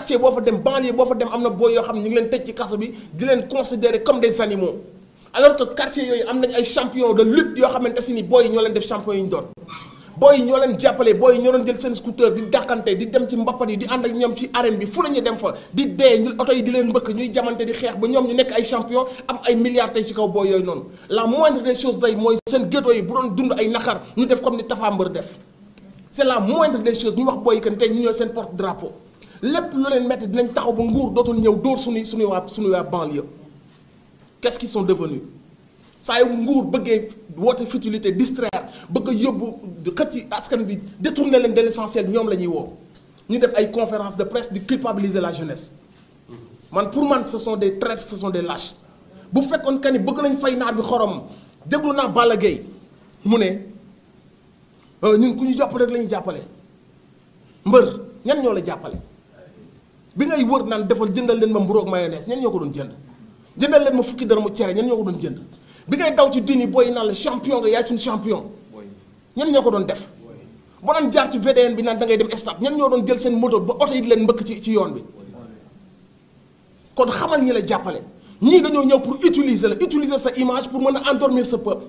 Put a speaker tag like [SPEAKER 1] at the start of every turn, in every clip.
[SPEAKER 1] quartier boo fa dem banlieue boo fa dem am na booy yoo xam ne ñu ngi leen tëj ci kaso bi di leen considérer comme des animaux alors que quartier yooyu am nañ ay champion de lutte yoo xamante si ni booy yi ñoo leen def champion yi ñu doon booy yi ñoo leen jàppale booy yi ñoo doon jël seen scooter di dàqante di dem ci mbappat yi di ànd ak ñoom ci arène bi fu la ñu dem fa di dee ñu oto yi di leen mbëkk ñuy jamante di xeex ba ñoom ñu nekk ay champion am ay milliards tey ci kaw booy yooyu noonu la moindre des choses day mooy seen ghetto yi bu doon dund ay naqar ñu def comme ni Tapha Mbeur def c'est la moindre des choses ñu wax booy yi que tey ñu ñooy seen porte drapeau lépp lu leen metti dinañ taxaw ba nguur dootul ñëw dóor suñuy waa banlieue qu'est-ce qu'ils sont devenus saa yu nguur bëggee woote futilité distraire bëgg a yóbbu xëcc askan bi détourner leen de l'essentiel ñoom la ñuy woo ñu def ay conférence de presse di culpabiliser la jeunesse man pour man ce sont des traîtres ce sont des lâches bu fekkoon que ni bëgg nañ fay naar bi xorom déglu naa Balla Gaye mu ne ñun ku ñu jàpp rek la ñuy jàppale mbër ñan ñoo la jàppale bi ngay wër naan defal jëndal leen ma mburoog mayonnaise ñan ñoo ko doon jënd jëndal leen ma fukki dara mu cere ñan ñoo ko doon jënd bi ngay daw ci dini booy naan la champion nga yaay suñu champion ñan ñoo ko doon def boo doon jaar ci VDN bi naan da ngay dem stade ñan ñoo doon jël seen moto ba oto yi di leen mbëkk ci yoon bi kon xamal ñi la jàppale ñii dañoo ñëw pour utiliser sa image pour mën a endormir sa peuple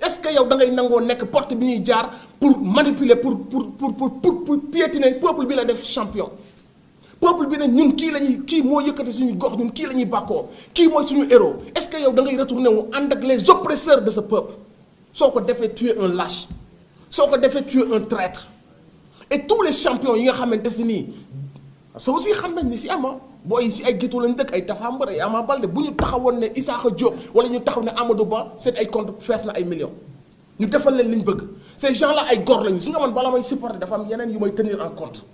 [SPEAKER 1] est-ce que yow da ngay nangoo nekk porte bi ñuy jaar pour manipuler pour piétiner peuple bi la def champion peuple bi ne ñun kii moo yëkkati suñu gox ñun kii la ñuy bàkkoo kii mooy suñu héros est-ce que yow da ngay retourner wu ànd ak les oppresseurs de ce peuple soo ko defee tu es un lâche soo ko defee tu es un traître et tous les champions yi nga xamante si nii ça aussi xam nañ ni si ama booy si ay géttu lañ dëkk ay Tapha Mbeur ay Ama Baldé bu ñu taxawoon ne Issakha Diop wala ñu taxaw ne Amadou Ba seen ay compte fees na ay millions ñu defal leen li ñu bëgg ces gens là ay góor lañu si nga man bala may supporter dafa am yeneen yu may tenir en compte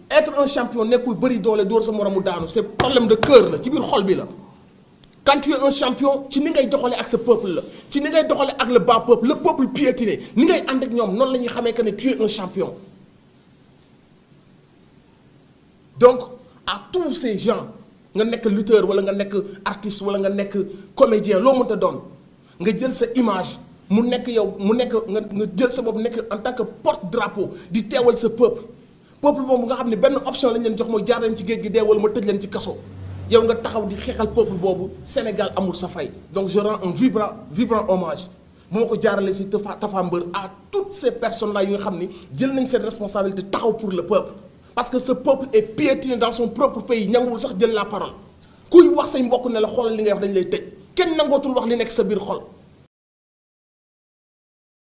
[SPEAKER 1] être un champion nekkul bëri doole dóor sa moromu daanu c'est problème de cœur la ci biir xol bi la quand tu es un champion ci ni ngay doxalee ak sa peuple la ci ni ngay doxalee ak le bas peuple le peuple piétiné ni ngay ànd ak ñoom noonu la ñuy xamee que ne tu es un champion donc à tous ces gens nga nekk lutteur wala nga nekk artiste wala nga nekk comédien loo mënta doon nga jël sa image mu nekk yow mu nekk nga jël sa bopp nekk en tant que porte-drapeau di teewal sa peuple boobu nga xam ne benn option lañ leen jox mooy jaar leen ci géej gi dee wala ma tëj leen ci kaso yow nga taxaw di xeexal peuple boobu Sénégal amul sa fay donc je rends un vibrant hommage bu ma ko jaarale si Tapha Mbeur à toutes ces personnes là yu nga xam ni jël nañ seen responsabilité taxaw pour le peuple parce que ce peuple est piétiné dans son propre pays ñanguwul sax jël la parole kuy wax say mbokk ne la xoolal li ngay wax dañ lay tëj kenn nangootul wax li nekk sa biir xol